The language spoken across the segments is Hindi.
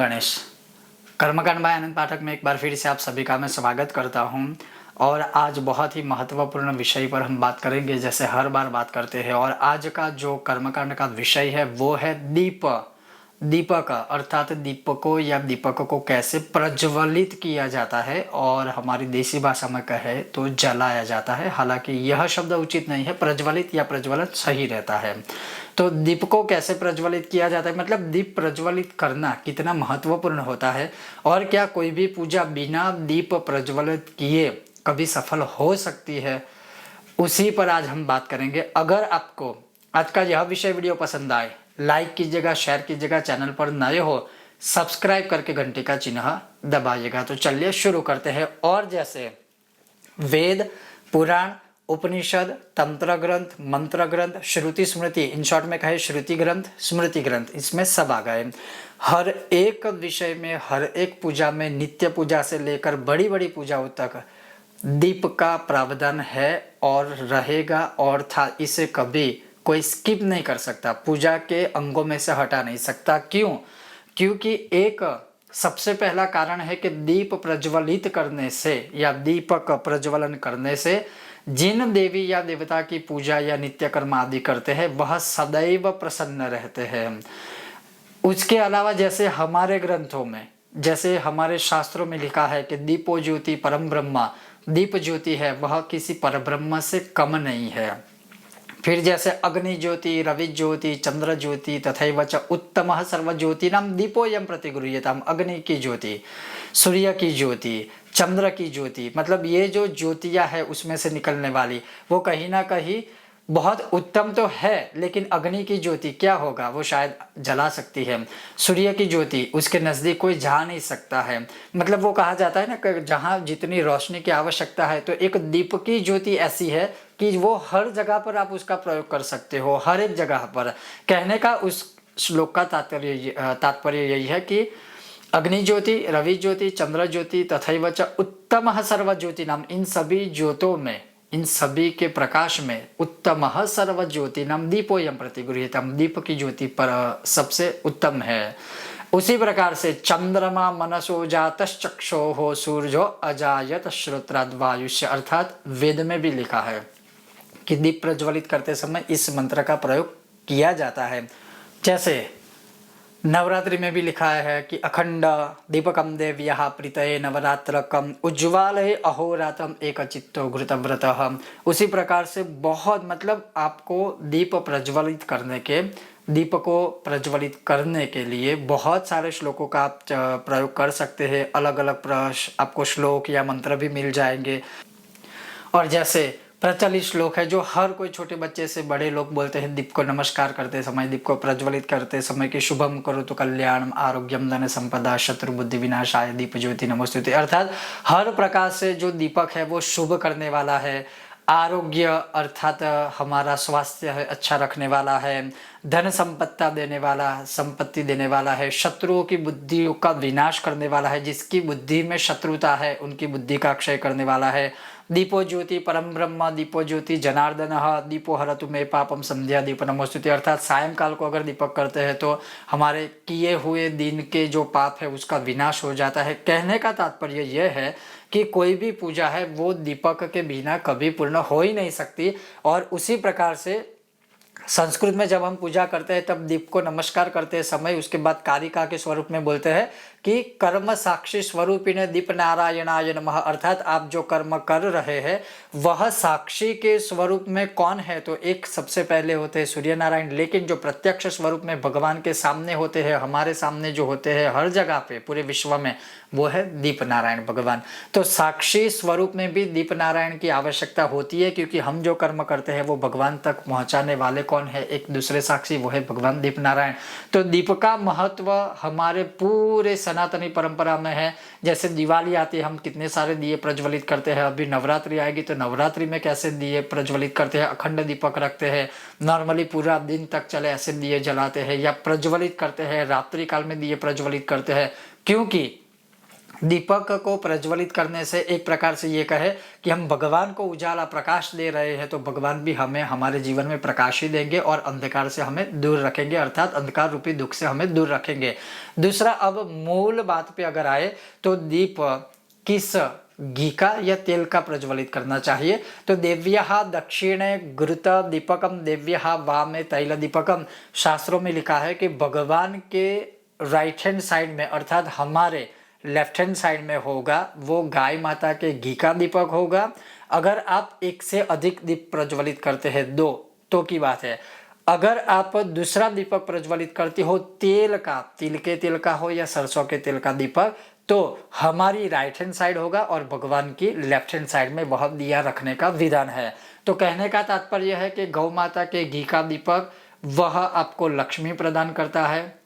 गणेश कर्मकांड बाय आनंद पाठक में एक बार फिर से आप सभी का मैं स्वागत करता हूं। और आज बहुत ही महत्वपूर्ण विषय पर हम बात करेंगे, जैसे हर बार बात करते हैं। और आज का जो कर्मकांड का विषय है वो है दीपक अर्थात दीपकों या दीपक को कैसे प्रज्वलित किया जाता है, और हमारी देसी भाषा में कहे तो जलाया जाता है। हालांकि यह शब्द उचित नहीं है, प्रज्वलित या प्रज्वलन सही रहता है। तो दीप को कैसे प्रज्वलित किया जाता है, मतलब दीप प्रज्वलित करना कितना महत्वपूर्ण होता है, और क्या कोई भी पूजा बिना दीप प्रज्वलित किए कभी सफल हो सकती है, उसी पर आज हम बात करेंगे। अगर आपको आज का यह विषय वीडियो पसंद आए, लाइक कीजिएगा, शेयर कीजिएगा, चैनल पर नए हो सब्सक्राइब करके घंटी का चिन्ह दबाइएगा। तो चलिए शुरू करते हैं। और जैसे वेद, पुराण, उपनिषद, तंत्र ग्रंथ, मंत्र ग्रंथ, श्रुति स्मृति, इन शॉर्ट में कहे श्रुति ग्रंथ, स्मृति ग्रंथ, इसमें सब आ गए। हर एक विषय में, हर एक पूजा में, नित्य पूजा से लेकर बड़ी बड़ी पूजाओं तक दीप का प्रावधान है और रहेगा, और था इसे कभी कोई स्किप नहीं कर सकता, पूजा के अंगों में से हटा नहीं सकता। क्यों? क्योंकि एक सबसे पहला कारण है कि दीप प्रज्वलित करने से या दीपक प्रज्वलन करने से जिन देवी या देवता की पूजा या नित्य कर्म आदि करते हैं वह सदैव प्रसन्न रहते हैं। उसके अलावा जैसे हमारे ग्रंथों में, जैसे हमारे शास्त्रों में लिखा है कि दीपो ज्योति परम ब्रह्मा, दीप ज्योति है वह किसी परब्रह्म से कम नहीं है। फिर जैसे अग्नि ज्योति, रवि ज्योति, चंद्र ज्योति तथैव च उत्तमः सर्वज्योतिनां दीपोऽयं प्रतिगृह्यताम्। अग्नि की ज्योति, सूर्य की ज्योति, चंद्र की ज्योति, मतलब ये जो ज्योतियां है उसमें से निकलने वाली वो कहीं ना कहीं बहुत उत्तम तो है, लेकिन अग्नि की ज्योति क्या होगा, वो शायद जला सकती है। सूर्य की ज्योति, उसके नजदीक कोई जा नहीं सकता है। मतलब वो कहा जाता है ना कि जहाँ जितनी रोशनी की आवश्यकता है, तो एक दीप की ज्योति ऐसी है कि वो हर जगह पर आप उसका प्रयोग कर सकते हो, हर एक जगह पर। कहने का उस श्लोक का तात्पर्य यही है कि अग्नि ज्योति, रवि ज्योति, चंद्र ज्योति तथैव च उत्तमः सर्वज्योतिनाम, इन सभी ज्योतों में, इन सभी के प्रकाश में उत्तमः सर्वज्योतिनाम दीपोऽयं प्रतिगृह्यताम्, दीप की ज्योति पर सबसे उत्तम है। उसी प्रकार से चंद्रमा मनसो जातश्चक्षुः सूर्यो अजायत श्रोत्राद्वायुष्य, अर्थात वेद में भी लिखा है कि दीप प्रज्वलित करते समय इस मंत्र का प्रयोग किया जाता है। जैसे नवरात्रि में भी लिखा है कि अखंड दीपकम देव्यः प्रीतये नवरात्रकम उज्ज्वलये अहोरात्रम एकचित्तो घृतव्रतः। उसी प्रकार से बहुत, मतलब आपको दीप प्रज्वलित करने के, दीप को प्रज्वलित करने के लिए बहुत सारे श्लोकों का आप प्रयोग कर सकते हैं। अलग अलग आपको श्लोक या मंत्र भी मिल जाएंगे। और जैसे प्रचलित श्लोक है जो हर कोई छोटे बच्चे से बड़े लोग बोलते हैं दीप को नमस्कार करते समय, दीप को प्रज्वलित करते समय कि शुभम करोतु कल्याणम आरोग्यम धन संपदा शत्रु बुद्धि विनाशाय दीप ज्योति नमोस्तुते। अर्थात हर प्रकार से जो दीपक है वो शुभ करने वाला है, आरोग्य अर्थात हमारा स्वास्थ्य है अच्छा रखने वाला है, धन संपत्ता देने वाला, संपत्ति देने वाला है, शत्रुओं की बुद्धियों का विनाश करने वाला है, जिसकी बुद्धि में शत्रुता है उनकी बुद्धि का क्षय करने वाला है। दीपो ज्योति परम ब्रह्म, दीपो ज्योति जनार्दन, दीपो हरतु मे पापम संध्या दीप नमोस्तुते। अर्थात सायंकाल को अगर दीपक करते हैं तो हमारे किए हुए दिन के जो पाप है उसका विनाश हो जाता है। कहने का तात्पर्य यह है कि कोई भी पूजा है वो दीपक के बिना कभी पूर्ण हो ही नहीं सकती। और उसी प्रकार से संस्कृत में जब हम पूजा करते हैं तब दीप को नमस्कार करते समय उसके बाद कारिका के स्वरूप में बोलते हैं कि कर्म साक्षी स्वरूपिणे दीप नारायणाय नमः। अर्थात आप जो कर्म कर रहे हैं वह साक्षी के स्वरूप में कौन है, तो एक सबसे पहले होते हैं सूर्य नारायण, लेकिन जो प्रत्यक्ष स्वरूप में भगवान के सामने होते हैं, हमारे सामने जो होते हैं हर जगह पे पूरे विश्व में, वो है दीप नारायण भगवान। तो साक्षी स्वरूप में भी दीप नारायण की आवश्यकता होती है, क्योंकि हम जो कर्म करते हैं वो भगवान तक पहुंचाने वाले कौन है, एक दूसरे साक्षी, वो है भगवान दीप नारायण। तो दीप का महत्व हमारे पूरे सनातनी परंपरा में है। जैसे दिवाली आती है हम कितने सारे दिए प्रज्वलित करते हैं, अभी नवरात्रि आएगी तो नवरात्रि में कैसे दिए प्रज्वलित करते हैं, अखंड दीपक रखते हैं, नॉर्मली पूरा दिन तक चले ऐसे दिए जलाते हैं या प्रज्वलित करते हैं, रात्रि काल में दिए प्रज्वलित करते हैं। क्योंकि दीपक को प्रज्वलित करने से एक प्रकार से ये कहे कि हम भगवान को उजाला प्रकाश दे रहे हैं, तो भगवान भी हमें हमारे जीवन में प्रकाश ही देंगे और अंधकार से हमें दूर रखेंगे, अर्थात अंधकार रूपी दुख से हमें दूर रखेंगे। दूसरा, अब मूल बात पे अगर आए तो दीप किस घी का या तेल का प्रज्वलित करना चाहिए? तो देव्यः दक्षिणे घृत दीपकम देव्यः वामे तैल दीपकम। शास्त्रों में लिखा है कि भगवान के राइट हैंड साइड में अर्थात हमारे लेफ्ट हैंड साइड में होगा वो गाय माता के घी का दीपक होगा। अगर आप एक से अधिक दीप प्रज्वलित करते हैं, दो तो की बात है। अगर आप दूसरा दीपक प्रज्वलित करते हो तेल का, तिल के तेल का हो या सरसों के तेल का दीपक, तो हमारी राइट हैंड साइड होगा और भगवान की लेफ्ट हैंड साइड में वह दिया रखने का विधान है। तो कहने का तात्पर्य है कि गौ माता के घी का दीपक वह आपको लक्ष्मी प्रदान करता है।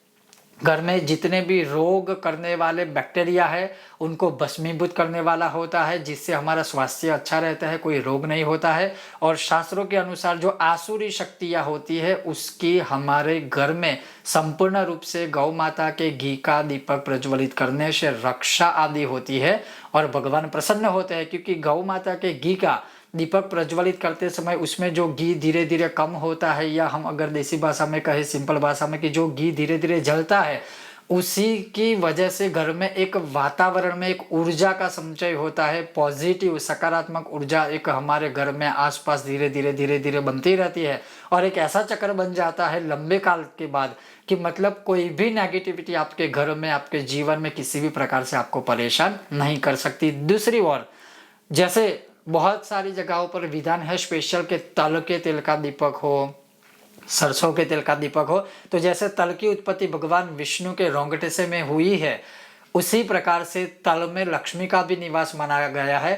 घर में जितने भी रोग करने वाले बैक्टीरिया है उनको भस्मीभूत करने वाला होता है, जिससे हमारा स्वास्थ्य अच्छा रहता है, कोई रोग नहीं होता है। और शास्त्रों के अनुसार जो आसुरी शक्तियाँ होती है उसकी हमारे घर में संपूर्ण रूप से गौ माता के घी का दीपक प्रज्वलित करने से रक्षा आदि होती है और भगवान प्रसन्न होते हैं, क्योंकि गौ माता के घी का दीपक प्रज्वलित करते समय उसमें जो घी धीरे धीरे कम होता है, या हम अगर देसी भाषा में कहें, सिंपल भाषा में, कि जो घी धीरे धीरे जलता है, उसी की वजह से घर में एक वातावरण में एक ऊर्जा का संचय होता है। पॉजिटिव सकारात्मक ऊर्जा एक हमारे घर में आसपास धीरे धीरे बनती रहती है और एक ऐसा चक्र बन जाता है लंबे काल के बाद कि मतलब कोई भी नेगेटिविटी आपके घर में, आपके जीवन में किसी भी प्रकार से आपको परेशान नहीं कर सकती। दूसरी ओर, जैसे बहुत सारी जगहों पर विधान है स्पेशल के तल के तेल का दीपक हो, सरसों के तेल का दीपक हो, तो जैसे तल की उत्पत्ति भगवान विष्णु के रोंगटे से में हुई है, उसी प्रकार से तल में लक्ष्मी का भी निवास माना गया है।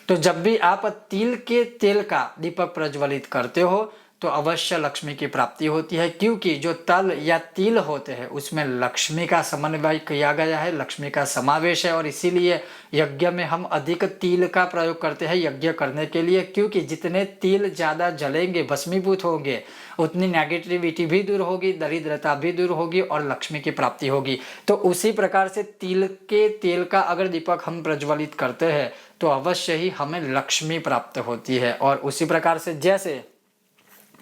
तो जब भी आप तिल के तेल का दीपक प्रज्वलित करते हो तो अवश्य लक्ष्मी की प्राप्ति होती है, क्योंकि जो तल या तिल होते हैं उसमें लक्ष्मी का समन्वय किया गया है, लक्ष्मी का समावेश है। और इसीलिए यज्ञ में हम अधिक तिल का प्रयोग करते हैं यज्ञ करने के लिए, क्योंकि जितने तिल ज़्यादा जलेंगे, भस्मीभूत होंगे, उतनी नेगेटिविटी भी दूर होगी, दरिद्रता भी दूर होगी और लक्ष्मी की प्राप्ति होगी। तो उसी प्रकार से तिल के तेल का अगर दीपक हम प्रज्वलित करते हैं तो अवश्य ही हमें लक्ष्मी प्राप्त होती है। और उसी प्रकार से जैसे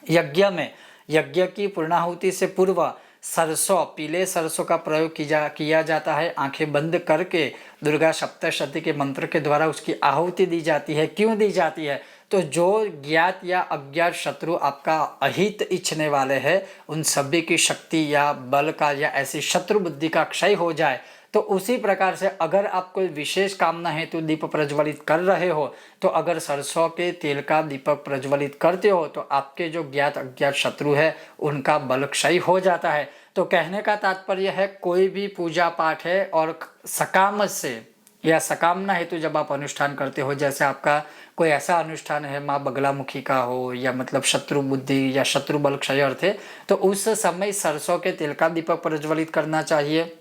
यज्ञ में, यज्ञ की पूर्णाहुति से पूर्व सरसों, पीले सरसों का प्रयोग किया जाता है, आंखें बंद करके दुर्गा सप्तशती के मंत्र के द्वारा उसकी आहुति दी जाती है। क्यों दी जाती है? तो जो ज्ञात या अज्ञात शत्रु आपका अहित इच्छने वाले हैं, उन सभी की शक्ति या बल का या ऐसी शत्रु बुद्धि का क्षय हो जाए। तो उसी प्रकार से अगर आप कोई विशेष कामना हेतु दीप प्रज्वलित कर रहे हो, तो अगर सरसों के तेल का दीपक प्रज्वलित करते हो तो आपके जो ज्ञात अज्ञात शत्रु है उनका बल क्षय हो जाता है। तो कहने का तात्पर्य है, कोई भी पूजा पाठ है और सकाम से या सकामना हेतु जब आप अनुष्ठान करते हो, जैसे आपका कोई ऐसा अनुष्ठान है माँ बगलामुखी का हो या मतलब शत्रु बुद्धि या शत्रु बल क्षय अर्थ है, तो उस समय सरसों के तेल का दीपक प्रज्वलित करना चाहिए।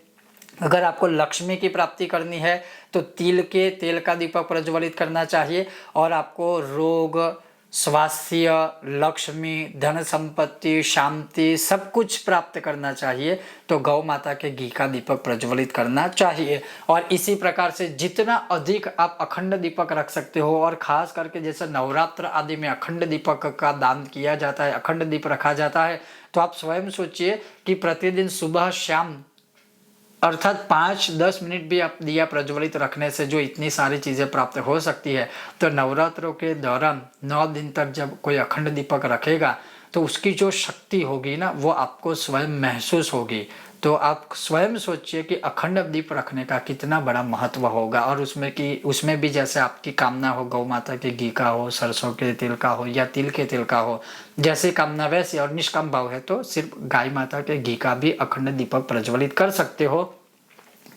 अगर आपको लक्ष्मी की प्राप्ति करनी है तो तिल के तेल का दीपक प्रज्वलित करना चाहिए। और आपको रोग, स्वास्थ्य, लक्ष्मी, धन संपत्ति, शांति सब कुछ प्राप्त करना चाहिए तो गौ माता के घी का दीपक प्रज्वलित करना चाहिए। और इसी प्रकार से जितना अधिक आप अखंड दीपक रख सकते हो, और खास करके जैसे नवरात्र आदि में अखंड दीपक का दान किया जाता है, अखंड दीप रखा जाता है, तो आप स्वयं सोचिए कि प्रतिदिन सुबह शाम अर्थात 5-10 मिनट भी आप दिया प्रज्वलित रखने से जो इतनी सारी चीज़ें प्राप्त हो सकती है, तो नवरात्रों के दौरान 9 दिन तक जब कोई अखंड दीपक रखेगा तो उसकी जो शक्ति होगी ना, वो आपको स्वयं महसूस होगी। तो आप स्वयं सोचिए कि अखंड दीप रखने का कितना बड़ा महत्व होगा। और उसमें भी जैसे आपकी कामना हो, गौ माता के घी का हो, सरसों के तेल का हो या तिल के तेल का हो, जैसे कामना वैसे, और निष्काम भाव है तो सिर्फ गाय माता के घी का भी अखंड दीपक प्रज्वलित कर सकते हो।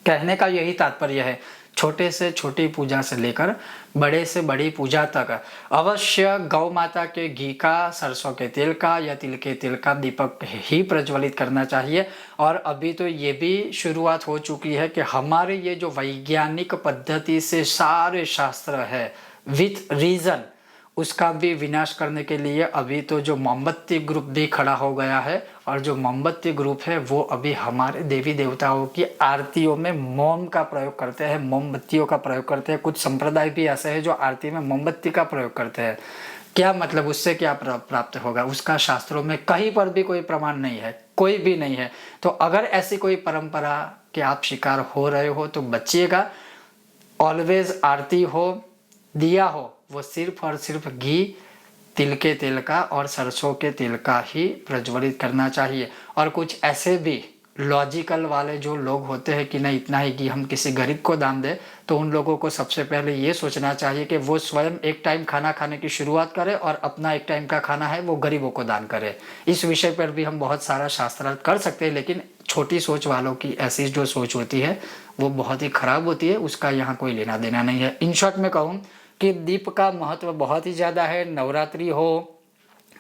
कहने का यही तात्पर्य है, छोटे से छोटी पूजा से लेकर बड़े से बड़ी पूजा तक अवश्य गौ माता के घी का, सरसों के तेल का या तिल के तेल का दीपक ही प्रज्वलित करना चाहिए। और अभी तो ये भी शुरुआत हो चुकी है कि हमारे ये जो वैज्ञानिक पद्धति से सारे शास्त्र है विथ रीज़न, उसका भी विनाश करने के लिए अभी तो जो मोमबत्ती ग्रुप भी खड़ा हो गया है, और जो मोमबत्ती ग्रुप है वो अभी हमारे देवी देवताओं की आरतियों में मोम का प्रयोग करते हैं, मोमबत्तियों का प्रयोग करते हैं। कुछ संप्रदाय भी ऐसे हैं जो आरती में मोमबत्ती का प्रयोग करते हैं। क्या मतलब, उससे क्या प्राप्त होगा, उसका शास्त्रों में कहीं पर भी कोई प्रमाण नहीं है, कोई भी नहीं है। तो अगर ऐसी कोई परंपरा के आप शिकार हो रहे हो तो बचिएगा। ऑलवेज आरती हो, दिया हो, वो सिर्फ और सिर्फ घी, तिल के तेल का और सरसों के तेल का ही प्रज्वलित करना चाहिए। और कुछ ऐसे भी लॉजिकल वाले जो लोग होते हैं कि नहीं इतना ही कि हम किसी गरीब को दान दें, तो उन लोगों को सबसे पहले ये सोचना चाहिए कि वो स्वयं एक टाइम खाना खाने की शुरुआत करें और अपना एक टाइम का खाना है वो गरीबों को दान करें। इस विषय पर भी हम बहुत सारा शास्त्रार्थ कर सकते हैं, लेकिन छोटी सोच वालों की ऐसी जो सोच होती है वो बहुत ही खराब होती है, उसका यहाँ कोई लेना देना नहीं है। इन शॉर्ट में कहूँ कि दीप का महत्व बहुत ही ज़्यादा है। नवरात्रि हो,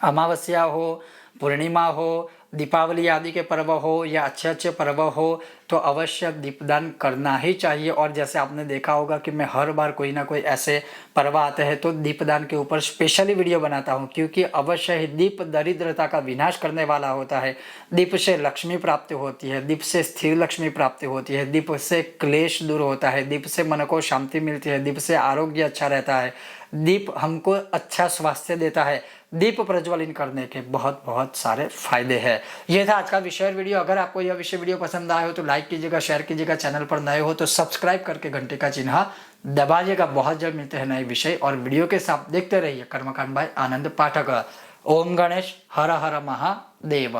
अमावस्या हो, पूर्णिमा हो, दीपावली आदि के पर्व हो या अच्छे अच्छे पर्व हो तो अवश्य दीपदान करना ही चाहिए। और जैसे आपने देखा होगा कि मैं हर बार कोई ना कोई ऐसे पर्व आते हैं तो दीपदान के ऊपर स्पेशली वीडियो बनाता हूं, क्योंकि अवश्य ही दीप दरिद्रता का विनाश करने वाला होता है। दीप से लक्ष्मी प्राप्ति होती है, दीप से स्थिर लक्ष्मी प्राप्ति होती है, दीप से क्लेश दूर होता है, दीप से मन को शांति मिलती है, दीप से आरोग्य अच्छा रहता है, दीप हमको अच्छा स्वास्थ्य देता है। दीप प्रज्वलन करने के बहुत बहुत सारे फायदे हैं। ये था आज का विषय वीडियो। अगर आपको यह विषय वीडियो पसंद आया हो तो लाइक कीजिएगा, शेयर कीजिएगा, चैनल पर नए हो तो सब्सक्राइब करके घंटे का चिन्ह दबाइएगा। बहुत जल्द मिलते हैं नए विषय और वीडियो के साथ। देखते रहिए कर्मकांड बाय आनंद पाठक। ओम गणेश हर हर महादेव।